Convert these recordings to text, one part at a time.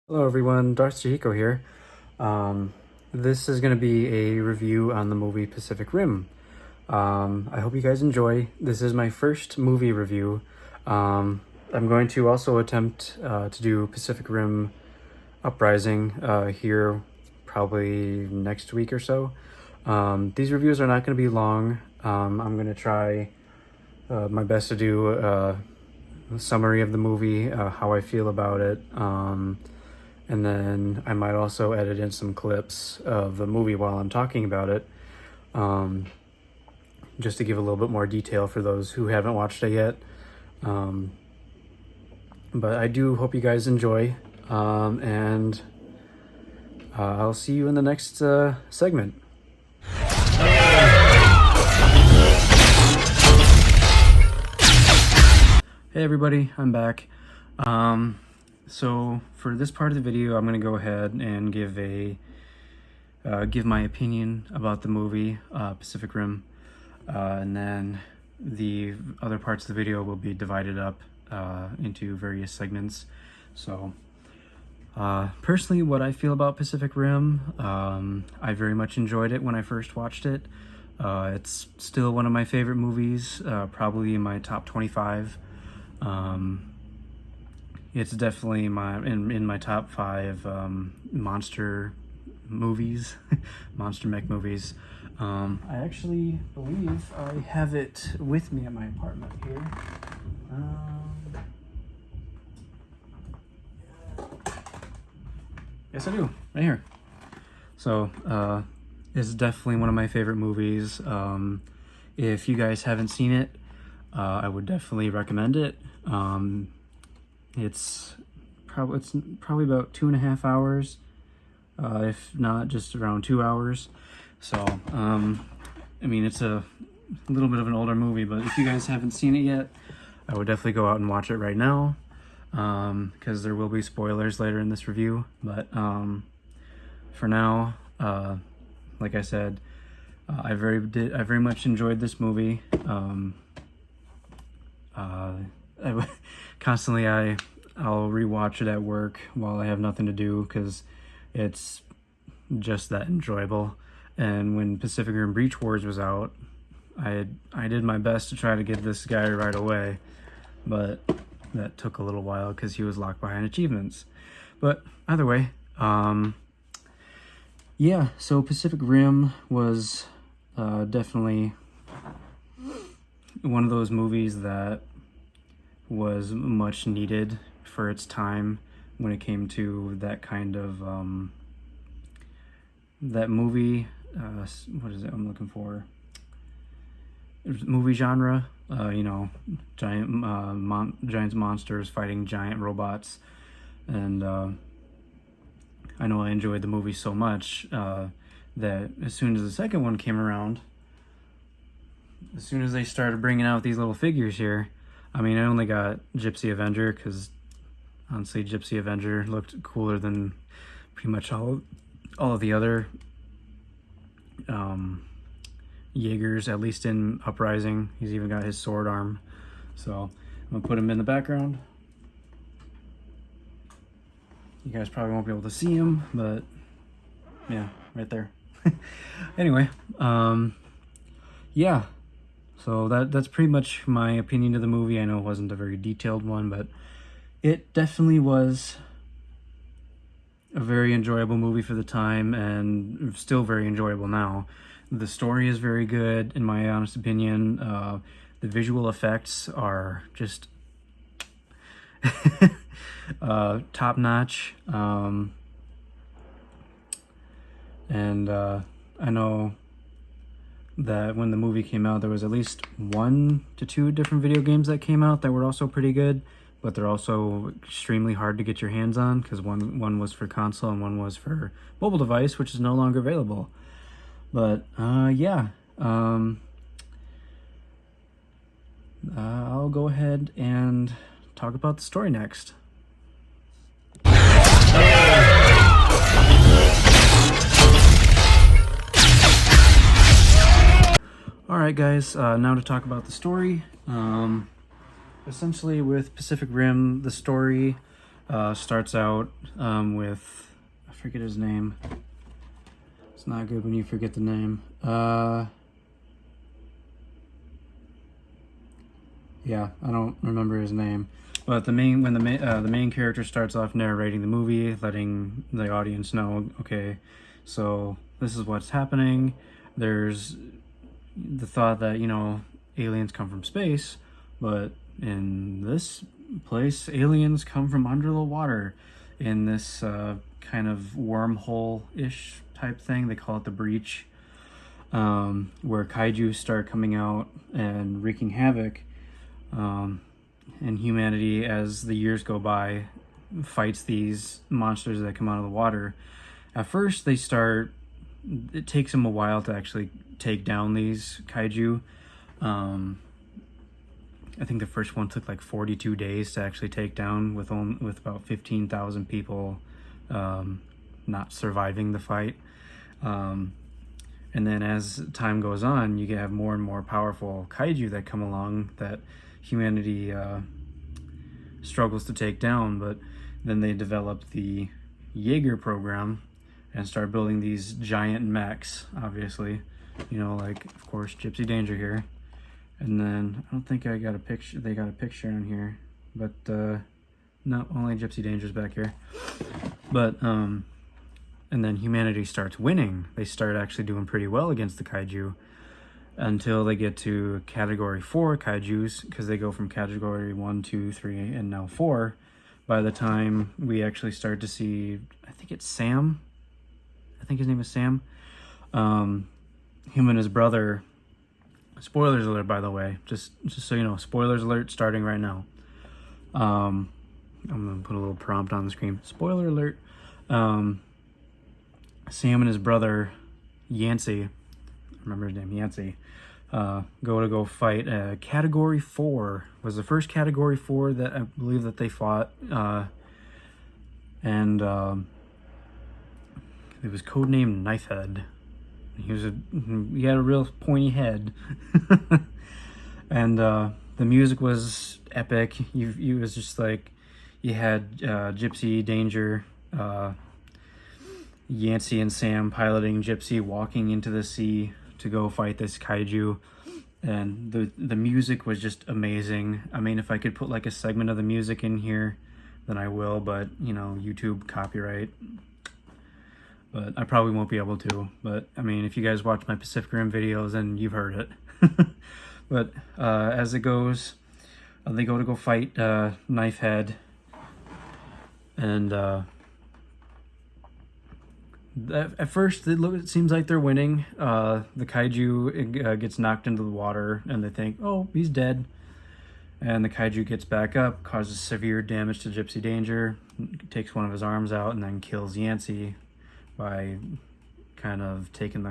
Hello everyone, Darth Chihiko here. This is going to be a review on the movie Pacific Rim. I hope you guys enjoy. This is my first movie review. I'm going to also attempt to do Pacific Rim Uprising here probably next week or so. These reviews are not going to be long. I'm going to try my best to do a summary of the movie, how I feel about it. And then I might also edit in some clips of the movie while I'm talking about it, just to give a little bit more detail for those who haven't watched it yet. But I do hope you guys enjoy, and I'll see you in the next segment. Hey everybody, I'm back. So for this part of the video, I'm going to go ahead and give my opinion about the movie Pacific Rim, and then the other parts of the video will be divided up into various segments. So personally, what I feel about Pacific Rim, I very much enjoyed it when I first watched it. It's still one of my favorite movies, probably in my top 25. It's definitely in my top 5 monster movies, monster mech movies. I actually believe I have it with me at my apartment here. Yes, I do, right here. So it's definitely one of my favorite movies. If you guys haven't seen it, I would definitely recommend it. It's probably about 2.5 hours, if not just around 2 hours. So, I mean, it's a little bit of an older movie, but if you guys haven't seen it yet, I would definitely go out and watch it right now, because there will be spoilers later in this review. But for now, like I said, I very much enjoyed this movie. Constantly I'll rewatch it at work while I have nothing to do, because it's just that enjoyable. And when Pacific Rim Breach Wars was out, I did my best to try to get this guy right away, but that took a little while because he was locked behind achievements. But either way, yeah, so Pacific Rim was definitely one of those movies that was much needed for its time when it came to that kind of that movie, what is it I'm looking for, movie genre, giant monsters fighting giant robots. And I know I enjoyed the movie so much that as soon as the second one came around, as soon as they started bringing out these little figures here, I mean, I only got Gypsy Avenger because honestly, Gypsy Avenger looked cooler than pretty much all of the other Jaegers, at least in Uprising. He's even got his sword arm. So I'm gonna put him in the background. You guys probably won't be able to see him, but yeah, right there. Anyway, yeah. So that's pretty much my opinion of the movie. I know it wasn't a very detailed one, but it definitely was a very enjoyable movie for the time, and still very enjoyable now. The story is very good, in my honest opinion. The visual effects are just top-notch. And I know that when the movie came out, there was at least 1 to 2 different video games that came out that were also pretty good, but they're also extremely hard to get your hands on, because one was for console and one was for mobile device, which is no longer available. But yeah, I'll go ahead and talk about the story next. Alright guys, now to talk about the story. Essentially with Pacific Rim, the story Starts out with, I forget his name. It's not good when you forget the name. Yeah, I don't remember his name. But the main character starts off narrating the movie, letting the audience know, okay, so this is what's happening. There's the thought that, you know, aliens come from space, but in this place, aliens come from under the water in this kind of wormhole-ish type thing. They call it the breach, where kaiju start coming out and wreaking havoc. And humanity, as the years go by, fights these monsters that come out of the water. At first, it takes them a while to actually take down these kaiju. I think the first one took like 42 days to actually take down, with about 15,000 people not surviving the fight. And then as time goes on, you have more and more powerful kaiju that come along that humanity struggles to take down. But then they develop the Jaeger program and start building these giant mechs, obviously, you know, like, of course, Gypsy Danger here. And then I don't think I got a picture. They got a picture on here, but no, only Gypsy Danger's back here. But and then humanity starts winning. They start actually doing pretty well against the kaiju, until they get to category 4 kaijus, because they go from category 1, 2, 3, and now 4. By the time we actually start to see, I think it's Sam. I think his name is Sam. Him and his brother. Spoilers alert, by the way. Just so you know, spoilers alert starting right now. I'm gonna put a little prompt on the screen. Spoiler alert. Sam and his brother Yancey, I remember his name, Yancey, go fight. Category 4 was the first category 4 that I believe that they fought, and it was codenamed Knifehead. He had a real pointy head, and the music was epic. You was just like, you had Gypsy Danger, Yancey and Sam piloting Gypsy, walking into the sea to go fight this kaiju, and the music was just amazing. I mean, if I could put like a segment of the music in here, then I will, but you know, YouTube copyright. But I probably won't be able to. But I mean, if you guys watch my Pacific Rim videos, then you've heard it. But as it goes, they go fight Knifehead, and at first it seems like they're winning. The kaiju gets knocked into the water, and they think, oh, he's dead. And the kaiju gets back up, causes severe damage to Gypsy Danger, takes one of his arms out, and then kills Yancey by kind of taking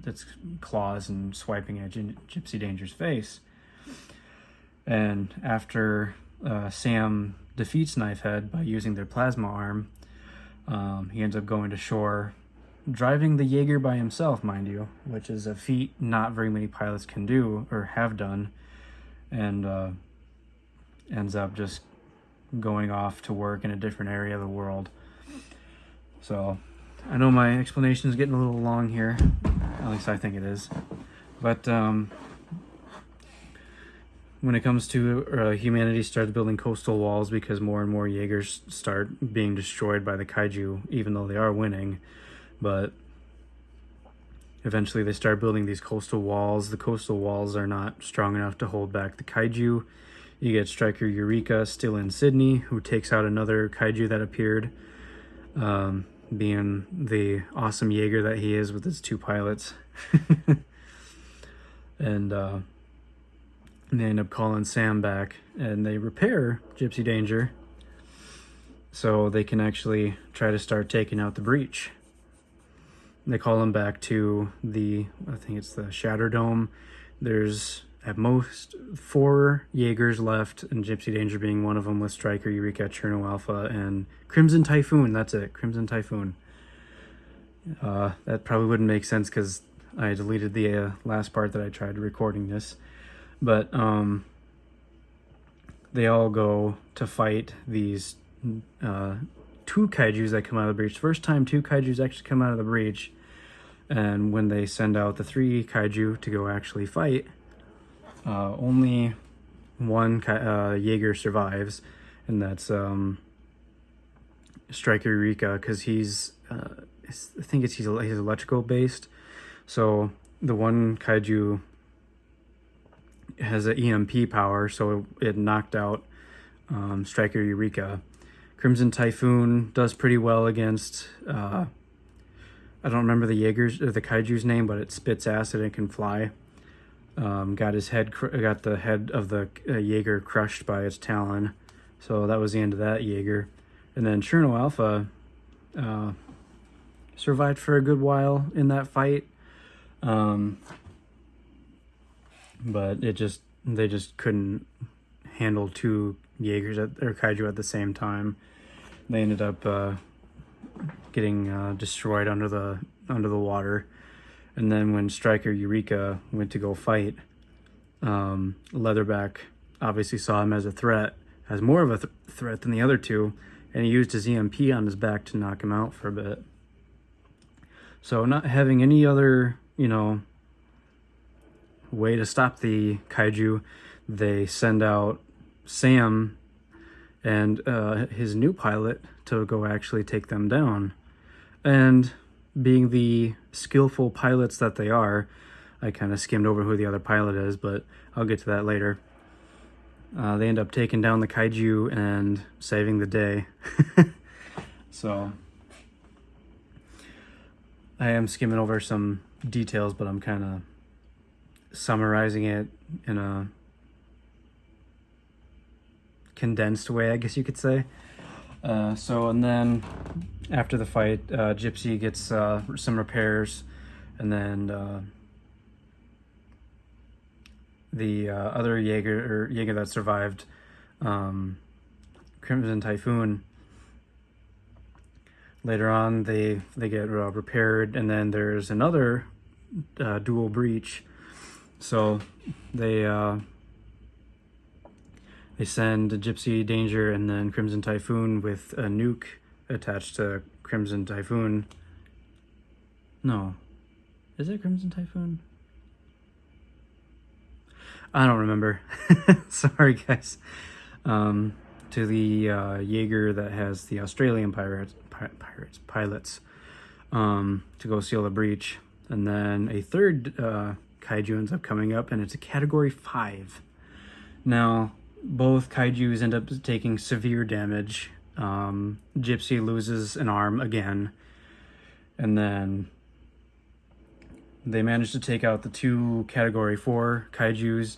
its claws and swiping at Gypsy Danger's face. And after Sam defeats Knifehead by using their plasma arm, he ends up going to shore, driving the Jaeger by himself, mind you, which is a feat not very many pilots can do or have done, and ends up just going off to work in a different area of the world. So I know my explanation is getting a little long here, at least I think it is, but when it comes to humanity starts building coastal walls because more and more Jaegers start being destroyed by the kaiju, even though they are winning. But eventually they start building these coastal walls. The coastal walls are not strong enough to hold back the kaiju. You get Striker Eureka still in Sydney, who takes out another kaiju that appeared, being the awesome Jaeger that he is with his 2 pilots. And they end up calling Sam back, and they repair Gypsy Danger so they can actually try to start taking out the breach. They call him back to I think it's the Shatter Dome. There's at most 4 Jaegers left, and Gypsy Danger being one of them, with Striker, Eureka, Cherno Alpha, and Crimson Typhoon. That's it, Crimson Typhoon. That probably wouldn't make sense because I deleted the last part that I tried recording this. But they all go to fight these two kaijus that come out of the breach. First time two kaijus actually come out of the breach, and when they send out the three kaiju to go actually fight, only one Jaeger survives, and that's Striker Eureka, because he's I think he's electrical based. So the one kaiju has an EMP power, so it knocked out Striker Eureka. Crimson Typhoon does pretty well against I don't remember the kaiju's name, but it spits acid and can fly. Got the head of the Jaeger crushed by its talon, so that was the end of that Jaeger. And then Cherno Alpha survived for a good while in that fight, but they just couldn't handle two Jaegers or kaiju at the same time. They ended up getting destroyed under the water. And then when Striker Eureka went to go fight, Leatherback obviously saw him as a threat, as more of a threat than the other two, and he used his EMP on his back to knock him out for a bit. So not having any other, way to stop the kaiju, they send out Sam and his new pilot to go actually take them down. And being the skillful pilots that they are, I kind of skimmed over who the other pilot is, but I'll get to that later. They end up taking down the kaiju and saving the day. So I am skimming over some details, but I'm kind of summarizing it in a condensed way, I guess you could say. And then after the fight, Gypsy gets some repairs, and then the other Jaeger that survived, Crimson Typhoon, later on they get repaired, and then there's another dual breach. So they send Gypsy Danger and then Crimson Typhoon with a nuke attached to Crimson Typhoon. No. Is it Crimson Typhoon? I don't remember. Sorry, guys. To the Jaeger that has the Australian pilots to go seal the breach. And then a third kaiju ends up coming up, and it's a Category 5. Now, both kaijus end up taking severe damage. Gypsy loses an arm again, and then they manage to take out the two Category 4 kaijus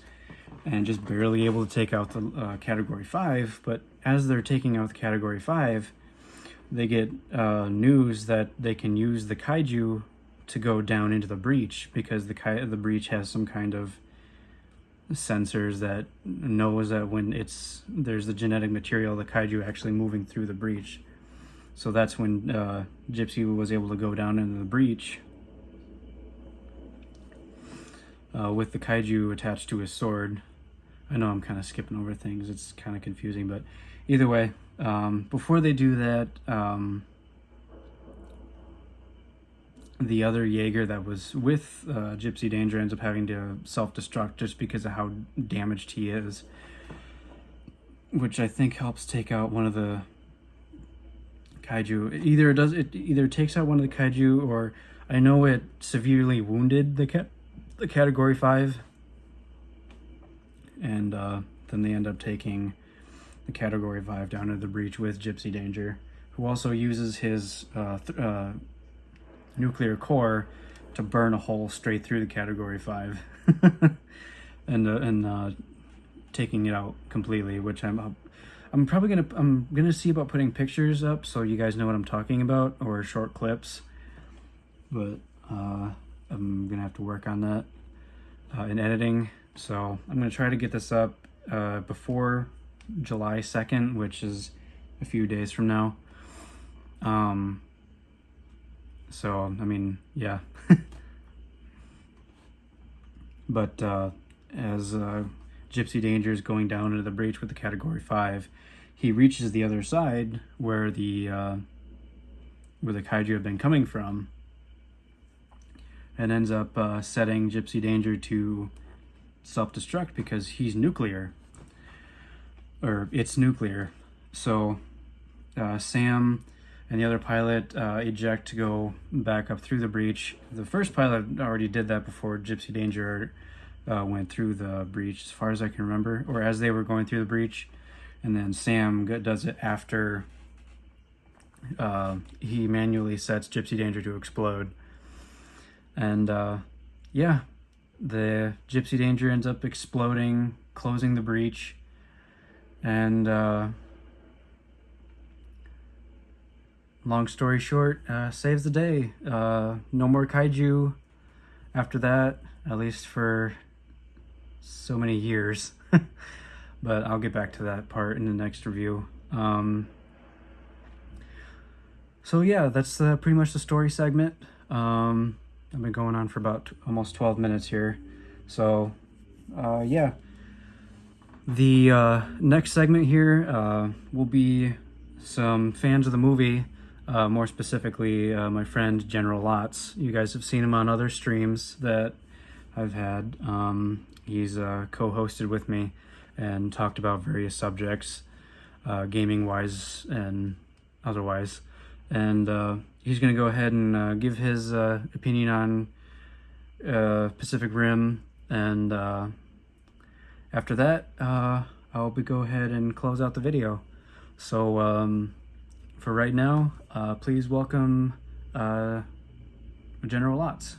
and just barely able to take out the Category 5. But as they're taking out the Category 5, they get news that they can use the kaiju to go down into the breach, because the breach has some kind of sensors that knows that when there's the genetic material, the kaiju actually moving through the breach. So that's when Gypsy was able to go down into the breach with the kaiju attached to his sword. I know I'm kind of skipping over things, it's kind of confusing, but either way, before they do that, the other Jaeger that was with Gypsy Danger ends up having to self-destruct just because of how damaged he is, which I think helps take out one of the kaiju. It either takes out one of the kaiju, or I know it severely wounded the Category 5, and then they end up taking the Category 5 down to the breach with Gypsy Danger, who also uses his nuclear core to burn a hole straight through the Category 5 and taking it out completely, which I'm gonna see about putting pictures up so you guys know what I'm talking about, or short clips, but I'm gonna have to work on that in editing. So I'm gonna try to get this up before July 2nd, which is a few days from now. So, I mean, yeah. But as Gypsy Danger is going down into the breach with the Category 5, he reaches the other side where the kaiju have been coming from, and ends up setting Gypsy Danger to self-destruct because he's nuclear, or it's nuclear. So Sam and the other pilot eject to go back up through the breach. The first pilot already did that before Gypsy Danger went through the breach, as far as I can remember, or as they were going through the breach. And then Sam does it after he manually sets Gypsy Danger to explode. And yeah, the Gypsy Danger ends up exploding, closing the breach, and long story short, saves the day. No more kaiju after that, at least for so many years. But I'll get back to that part in the next review. So yeah, that's pretty much the story segment. I've been going on for about almost 12 minutes here. So yeah, the next segment here will be some fans of the movie. More specifically, my friend generallotz. You guys have seen him on other streams that I've had. He's co-hosted with me and talked about various subjects, gaming-wise and otherwise. And he's going to go ahead and give his opinion on Pacific Rim. And after that, I'll go ahead and close out the video. So for right now, please welcome generallotz.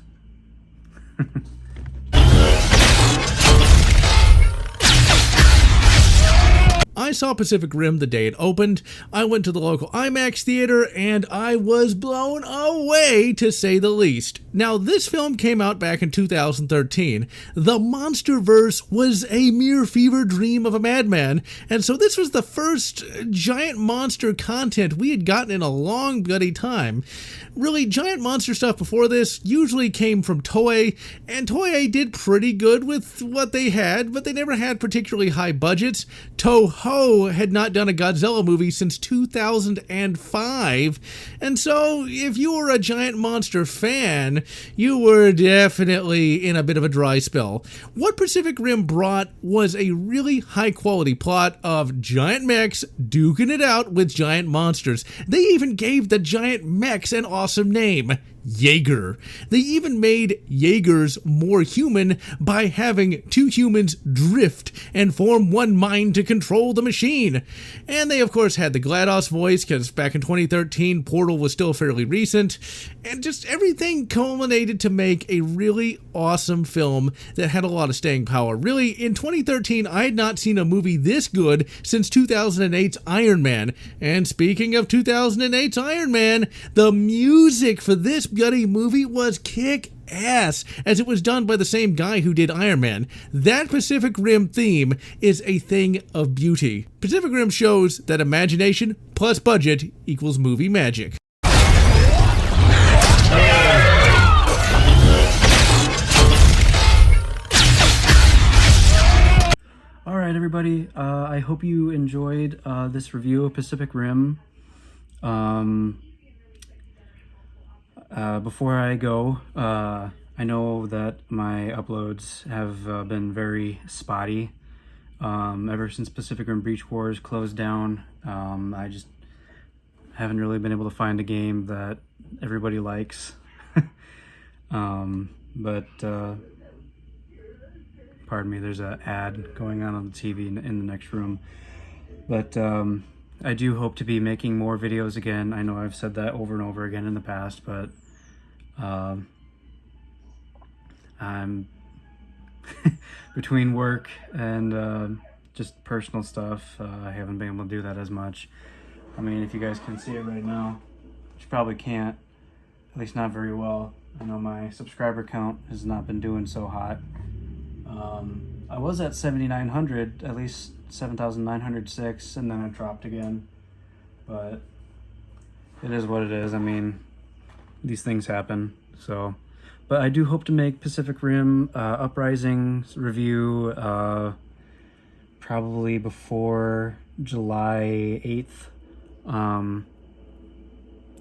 I saw Pacific Rim the day it opened. I went to the local IMAX theater and I was blown away, to say the least. Now, this film came out back in 2013. The Monsterverse was a mere fever dream of a madman, and so this was the first giant monster content we had gotten in a long bloody time. Really, giant monster stuff before this usually came from Toei, and Toei did pretty good with what they had, but they never had particularly high budgets. Toho had not done a Godzilla movie since 2005, and so if you were a giant monster fan, you were definitely in a bit of a dry spell. What Pacific Rim brought was a really high quality plot of giant mechs duking it out with giant monsters. They even gave the giant mechs an awesome name: Jaeger. They even made Jaegers more human by having two humans drift and form one mind to control the machine. And they of course had the GLaDOS voice, because back in 2013 Portal was still fairly recent, and just everything culminated to make a really awesome film that had a lot of staying power. Really, in 2013 I had not seen a movie this good since 2008's Iron Man. And speaking of 2008's Iron Man, the music for this bloody movie was kick-ass, as it was done by the same guy who did Iron Man. That Pacific Rim theme is a thing of beauty. Pacific Rim shows that imagination plus budget equals movie magic. Alright everybody, I hope you enjoyed this review of Pacific Rim. Before I go, I know that my uploads have been very spotty. Ever since Pacific Rim Breach Wars closed down, I just haven't really been able to find a game that everybody likes. But pardon me, there's an ad going on the TV in the next room. But I do hope to be making more videos again. I know I've said that over and over again in the past, but I'm between work and just personal stuff, I haven't been able to do that as much. I mean, if you guys can see it right now, which you probably can't, at least not very well. I know my subscriber count has not been doing so hot. I was at 7,900, at least 7,906, and then it dropped again. But it is what it is. I mean, these things happen. So, but I do hope to make Pacific Rim Uprising review probably before July 8th. I'm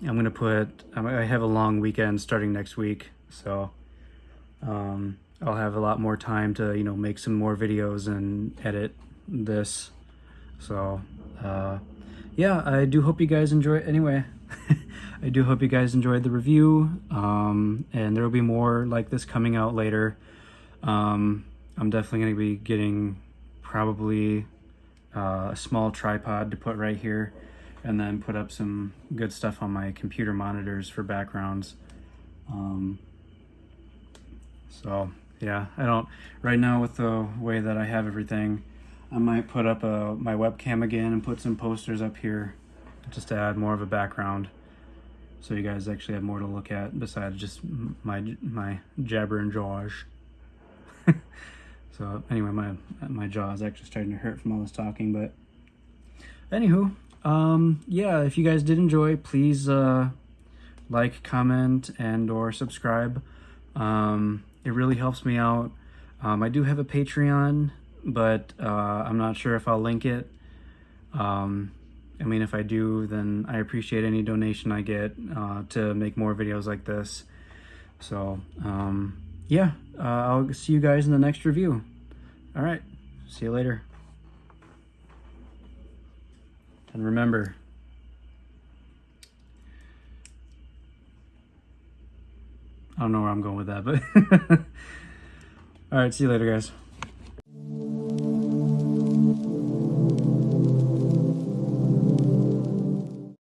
gonna I have a long weekend starting next week, so I'll have a lot more time to, you know, make some more videos and edit this. So yeah, I do hope you guys enjoy it anyway. I do hope you guys enjoyed the review, and there will be more like this coming out later. I'm definitely going to be getting probably a small tripod to put right here, and then put up some good stuff on my computer monitors for backgrounds. So yeah, right now with the way that I have everything, I might put up my webcam again and put some posters up here just to add more of a background, so you guys actually have more to look at besides just my jabber and jaws. So anyway, my jaw is actually starting to hurt from all this talking, but anywho, yeah, if you guys did enjoy, please like, comment, and or subscribe. It really helps me out. I do have a Patreon, but I'm not sure if I'll link it. I mean, if I do, then I appreciate any donation I get to make more videos like this. So yeah, I'll see you guys in the next review. All right, see you later. And remember, I don't know where I'm going with that, but all right, see you later, guys.